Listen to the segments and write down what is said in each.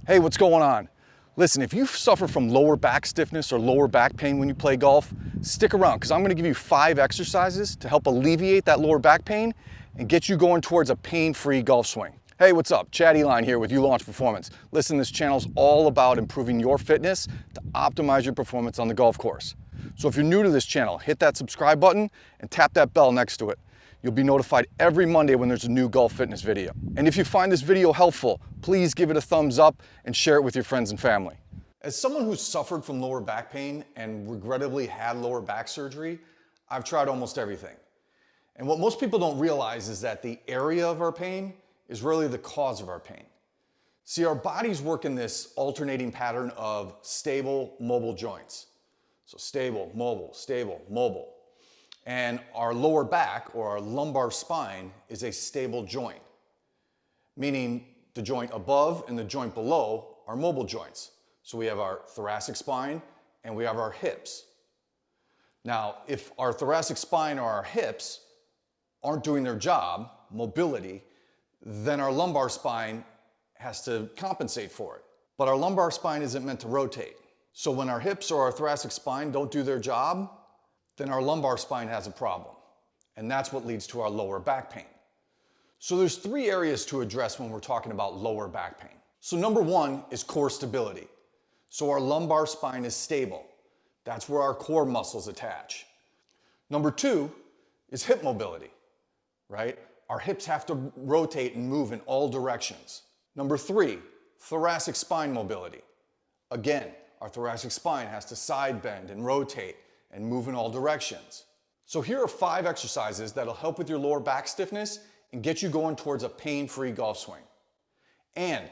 Hey, what's going on? Listen, if you suffer from lower back stiffness or lower back pain when you play golf, stick around because I'm going to give you 5 exercises to help alleviate that lower back pain and get you going towards a pain-free golf swing. Hey, what's up? Chad Eline here with ULaunch Performance. Listen, this channel's all about improving your fitness to optimize your performance on the golf course. So if you're new to this channel, hit that subscribe button and tap that bell next to it. You'll be notified every Monday when there's a new golf fitness video. And if you find this video helpful, please give it a thumbs up and share it with your friends and family. As someone who's suffered from lower back pain and regrettably had lower back surgery, I've tried almost everything. And what most people don't realize is that the area of our pain is really the cause of our pain. See, our bodies work in this alternating pattern of stable, mobile joints. So stable, mobile. And our lower back, or our lumbar spine, is a stable joint, meaning the joint above and the joint below are mobile joints. So we have our thoracic spine and we have our hips. Now, if our thoracic spine or our hips aren't doing their job, mobility, then our lumbar spine has to compensate for it. But our lumbar spine isn't meant to rotate. So when our hips or our thoracic spine don't do their job, then our lumbar spine has a problem. And that's what leads to our lower back pain. So there's 3 areas to address when we're talking about lower back pain. So number 1 is core stability. So our lumbar spine is stable. That's where our core muscles attach. Number 2 is hip mobility, right? Our hips have to rotate and move in all directions. Number 3, thoracic spine mobility. Again, our thoracic spine has to side bend and rotate and move in all directions. So here are 5 exercises that'll help with your lower back stiffness and get you going towards a pain-free golf swing. And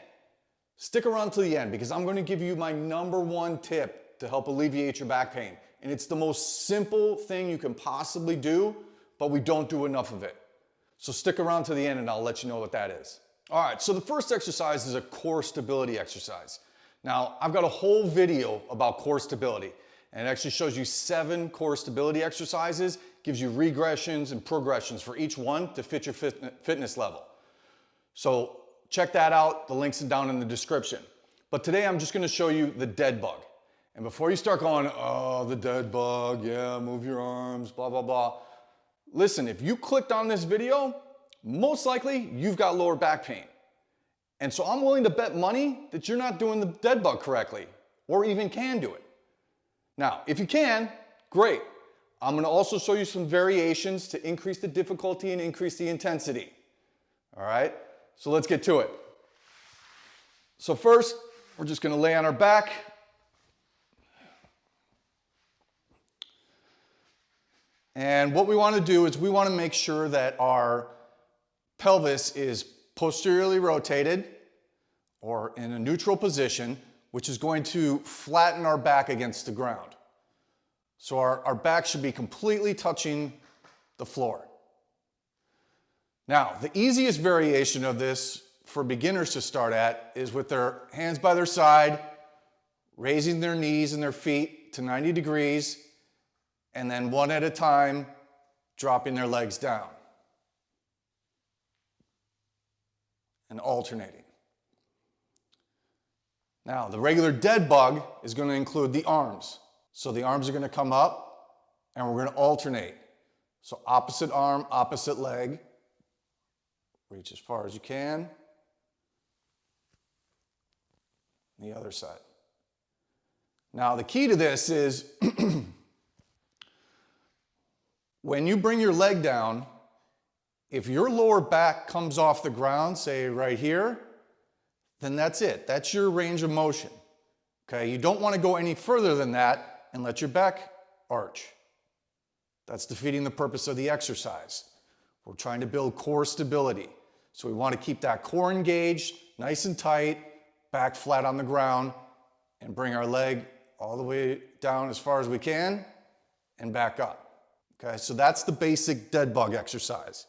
stick around to the end because I'm going to give you my number 1 tip to help alleviate your back pain. And it's the most simple thing you can possibly do, but we don't do enough of it. So stick around to the end and I'll let you know what that is. All right, so the first exercise is a core stability exercise. Now, I've got a whole video about core stability. And it actually shows you 7 core stability exercises, gives you regressions and progressions for each one to fit your fitness level. So check that out, the link's down in the description. But today I'm just gonna show you the dead bug. And before you start going, oh, the dead bug, yeah, move your arms, blah, blah, blah. Listen, if you clicked on this video, most likely you've got lower back pain. And so I'm willing to bet money that you're not doing the dead bug correctly, or even can do it. Now, if you can, great. I'm going to also show you some variations to increase the difficulty and increase the intensity. All right, so let's get to it. So first, we're just going to lay on our back. And what we want to do is we want to make sure that our pelvis is posteriorly rotated or in a neutral position, which is going to flatten our back against the ground. So our back should be completely touching the floor. Now, the easiest variation of this for beginners to start at is with their hands by their side, raising their knees and their feet to 90 degrees, and then one at a time, dropping their legs down and alternating. Now, the regular dead bug is going to include the arms. So the arms are going to come up and we're going to alternate. So opposite arm, opposite leg. Reach as far as you can. The other side. Now, the key to this is when you bring your leg down, if your lower back comes off the ground, say right here, then that's it. That's your range of motion. Okay, you don't want to go any further than that and let your back arch. That's defeating the purpose of the exercise. We're trying to build core stability. So we want to keep that core engaged, nice and tight, back flat on the ground, and bring our leg all the way down as far as we can and back up. Okay, so that's the basic dead bug exercise.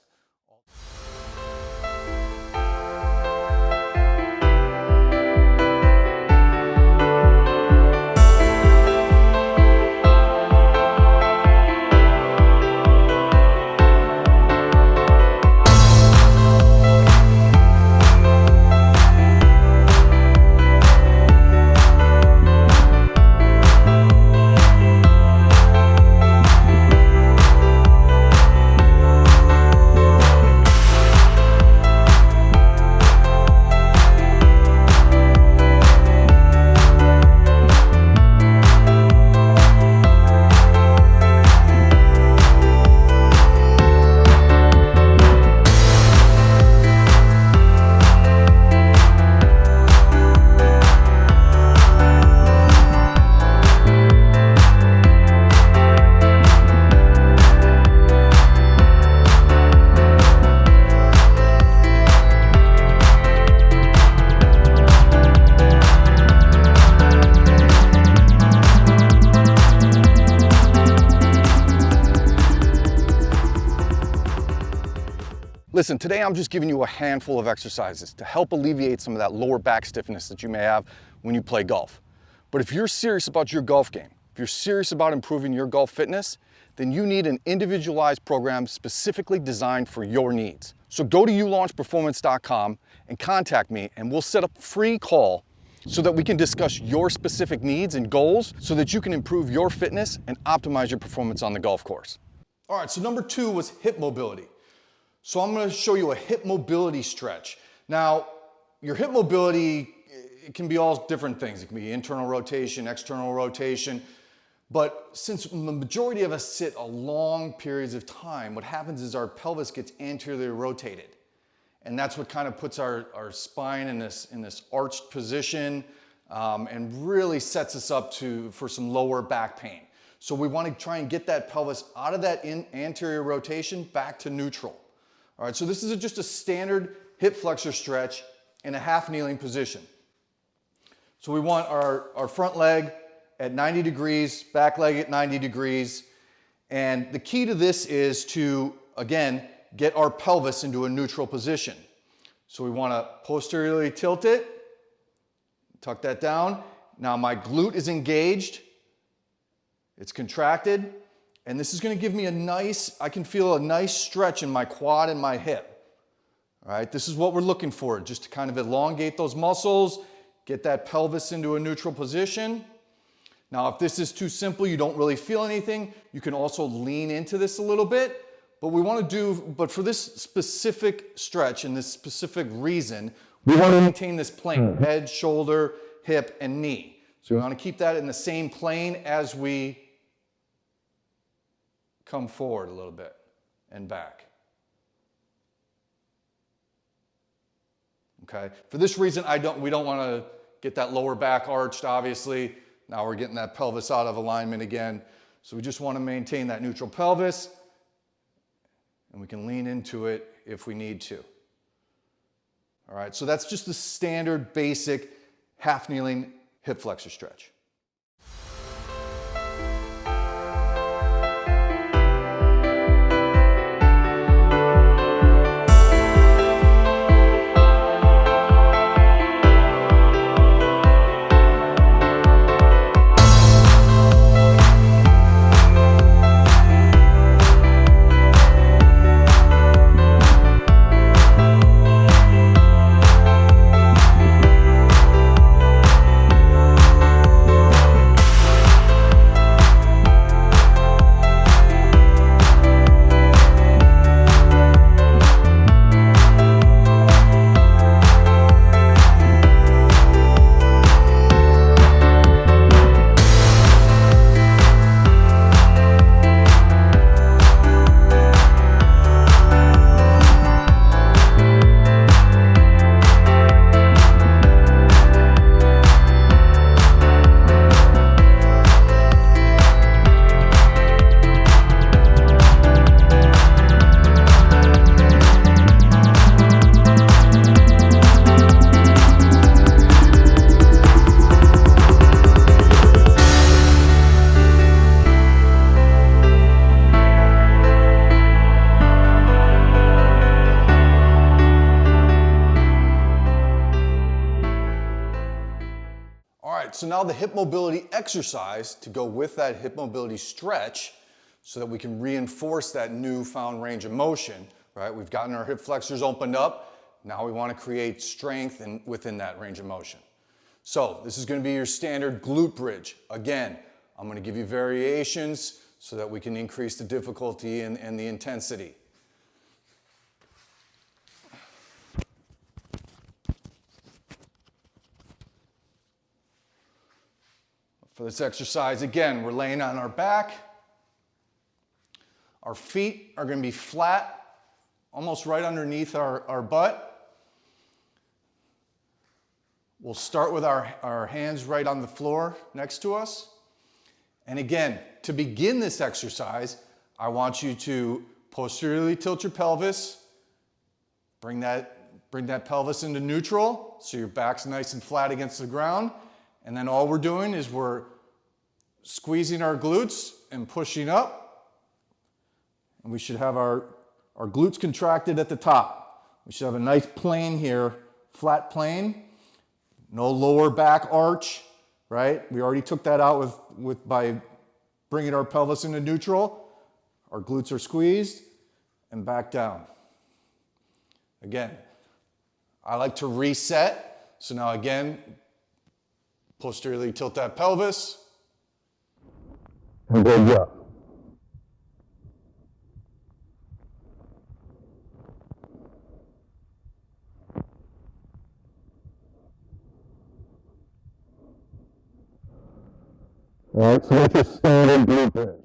Listen, today I'm just giving you a handful of exercises to help alleviate some of that lower back stiffness that you may have when you play golf. But if you're serious about your golf game, if you're serious about improving your golf fitness, then you need an individualized program specifically designed for your needs. So go to ULaunchperformance.com and contact me, and we'll set up a free call so that we can discuss your specific needs and goals so that you can improve your fitness and optimize your performance on the golf course. All right, so number 2 was hip mobility. So I'm going to show you a hip mobility stretch. Now, your hip mobility, it can be all different things. It can be internal rotation, external rotation. But since the majority of us sit a long periods of time, what happens is our pelvis gets anteriorly rotated. And that's what kind of puts our spine in this arched position and really sets us up for some lower back pain. So we want to try and get that pelvis out of that anterior rotation back to neutral. All right, so this is just a standard hip flexor stretch in a half kneeling position. So we want our front leg at 90 degrees, back leg at 90 degrees. And the key to this is to, again, get our pelvis into a neutral position. So we want to posteriorly tilt it, tuck that down. Now my glute is engaged, it's contracted. And this is going to give me I can feel a nice stretch in my quad and my hip. All right, this is what we're looking for, just to kind of elongate those muscles, get that pelvis into a neutral position. Now, if this is too simple, you don't really feel anything, you can also lean into this a little bit. But for this specific stretch and this specific reason, we want to maintain this plane, head, shoulder, hip, and knee. So we want to keep that in the same plane as we come forward a little bit and back. Okay, for this reason, we don't want to get that lower back arched, obviously. Now we're getting that pelvis out of alignment again. So we just want to maintain that neutral pelvis, and we can lean into it if we need to. All right, so that's just the standard basic half kneeling hip flexor stretch. So now the hip mobility exercise to go with that hip mobility stretch so that we can reinforce that newfound range of motion, right? We've gotten our hip flexors opened up. Now we want to create strength within that range of motion. So this is going to be your standard glute bridge. Again, I'm going to give you variations so that we can increase the difficulty and the intensity. For this exercise, again, we're laying on our back. Our feet are going to be flat, almost right underneath our butt. We'll start with our hands right on the floor next to us. And again, to begin this exercise, I want you to posteriorly tilt your pelvis, bring that pelvis into neutral so your back's nice and flat against the ground. And then all we're doing is we're squeezing our glutes and pushing up. And we should have our Our glutes contracted at the top. We should have a nice plane here, flat plane. No lower back arch, right? We already took that out by bringing our pelvis into neutral. Our glutes are squeezed and back down. Again, I like to reset. So now again, posteriorly tilt that pelvis. And bend up. All right, so that's your standard glute bridge.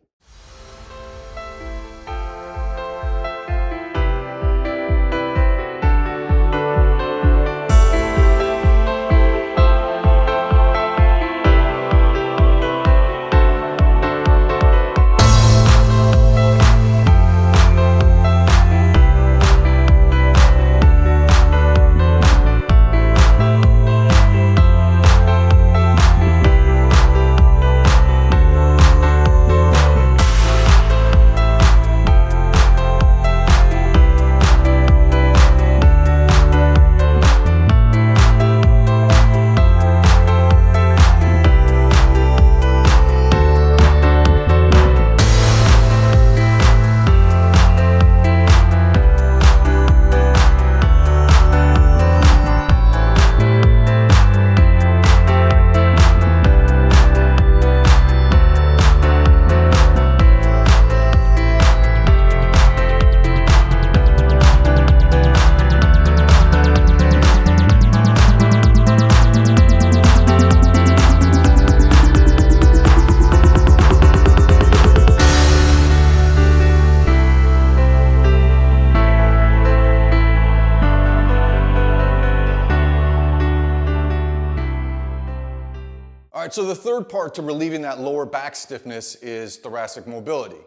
All right, so the third part to relieving that lower back stiffness is thoracic mobility.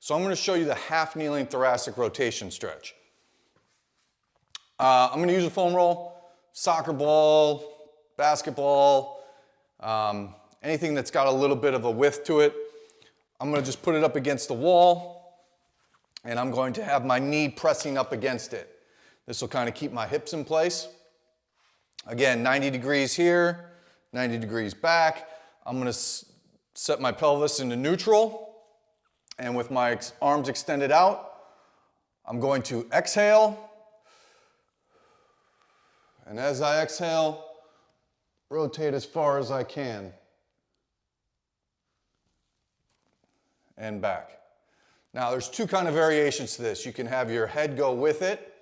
So I'm going to show you the half kneeling thoracic rotation stretch. I'm going to use a foam roll, soccer ball, basketball, anything that's got a little bit of a width to it. I'm going to just put it up against the wall, and I'm going to have my knee pressing up against it. This will kind of keep my hips in place. Again, 90 degrees here, 90 degrees back. I'm going to set my pelvis into neutral, and with my arms extended out, I'm going to exhale, and as I exhale, rotate as far as I can, and back. Now there's two kind of variations to this. You can have your head go with it,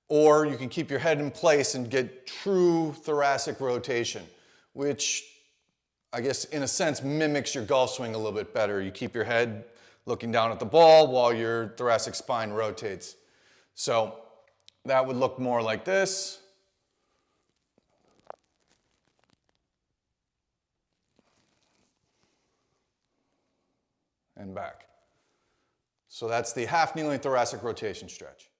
or you can keep your head in place and get true thoracic rotation, which I guess in a sense mimics your golf swing a little bit better. You keep your head looking down at the ball while your thoracic spine rotates. So that would look more like this. And back. So that's the half kneeling thoracic rotation stretch.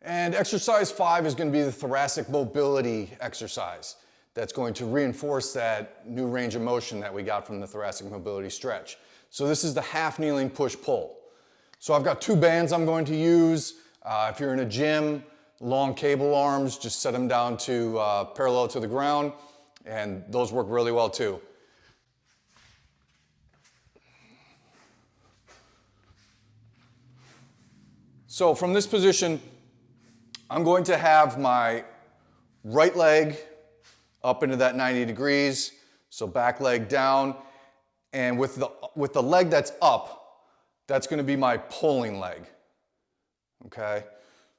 And exercise 5 is going to be the thoracic mobility exercise. That's going to reinforce that new range of motion that we got from the thoracic mobility stretch. So this is the half kneeling push pull. So I've got 2 bands I'm going to use. If you're in a gym, long cable arms, just set them down to parallel to the ground, and those work really well too. So from this position, I'm going to have my right leg up into that 90 degrees, so back leg down, and with the leg that's up, that's going to be my pulling leg, okay?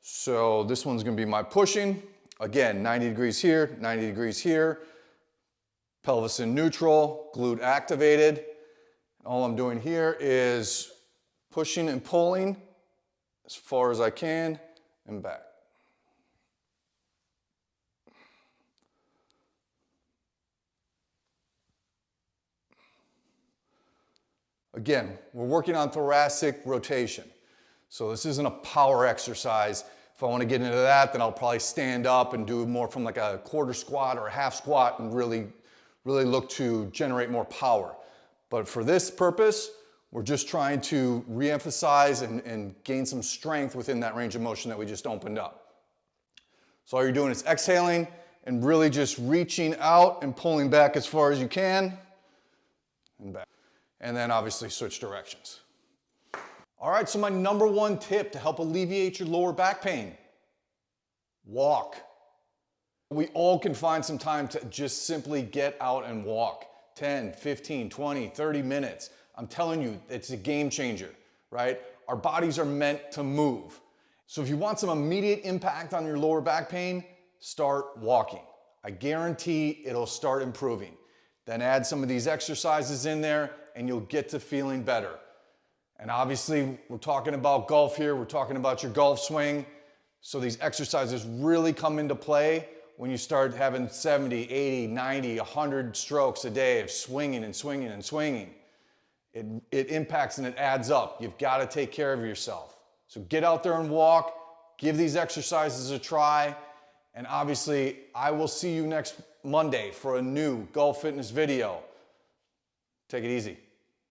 So this one's going to be my pushing, again, 90 degrees here, 90 degrees here, pelvis in neutral, glute activated. All I'm doing here is pushing and pulling as far as I can and back. Again, we're working on thoracic rotation. So this isn't a power exercise. If I want to get into that, then I'll probably stand up and do more from like a quarter squat or a half squat and really look to generate more power. But for this purpose, we're just trying to re-emphasize and gain some strength within that range of motion that we just opened up. So all you're doing is exhaling and really just reaching out and pulling back as far as you can and back. And then obviously switch directions. All right, so my number one tip to help alleviate your lower back pain: walk. We all can find some time to just simply get out and walk. 10, 15, 20, 30 minutes. I'm telling you, it's a game changer, right? Our bodies are meant to move. So if you want some immediate impact on your lower back pain, start walking. I guarantee it'll start improving. Then add some of these exercises in there and you'll get to feeling better. And obviously, we're talking about golf here. We're talking about your golf swing. So these exercises really come into play when you start having 70, 80, 90, 100 strokes a day of swinging and swinging and swinging. It impacts and it adds up. You've got to take care of yourself. So get out there and walk. Give these exercises a try. And obviously, I will see you next Monday for a new golf fitness video. Take it easy.